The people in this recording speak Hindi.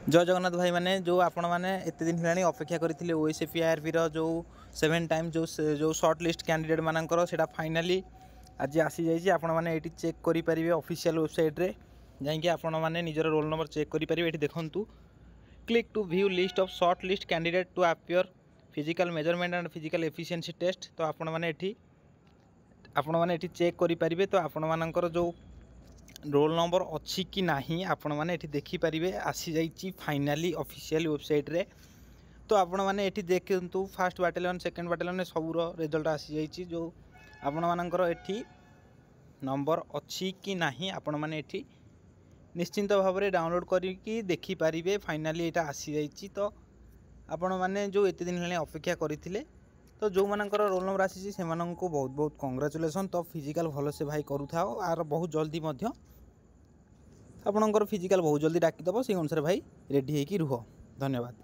जय जगन्नाथ भाई मैंने जो आपण मैंने एत दिन है अपेक्षा करते ओएसएफआईआरबी जो 7 टाइम जो शॉर्ट लिस्ट कैंडिडेट मानकर से फाइनाली आज आसी जाइए। आपण मैंने ये चेक करेंगे ऑफिशियल वेबसाइट रे जाकि आपण मैंने निजर रोल नंबर चेक करेंगे। ये देखूँ click to view list of short list candidate to appear physical measurement and physical efficiency test. तो आपण मैंने चेक करेंगे। तो आपण मानकर जो रोल नंबर अच्छी कि नहीं आपण मैंने ये देखिपारे आसी जाइए फाइनाली ऑफिशियल वेबसाइट रे। तो आपण मैंने ये देखु फर्स्ट बाटालियन सेकेंड बाटालियन सबूर रिजल्ट आसी जाइए। जो आपण मानकर ये नंबर अच्छी कि नहीं आपण मैंने ये निश्चिंत भाव में डाउनलोड करके देखिपारे फाइनाली यहाँ आसी जाइए। तो आपण मैंने जो एत दिन है अपेक्षा करते तो जो मानकर रोल नंबर आसी से बहुत बहुत कंग्राचुलेसन। तो फिजिकल भल से भाई करूँ आर बहुत जल्दी आपणकर फिजिकल बहुत जल्दी डाकिदेव से अनुसार भाई रेडी होकर रुह। धन्यवाद।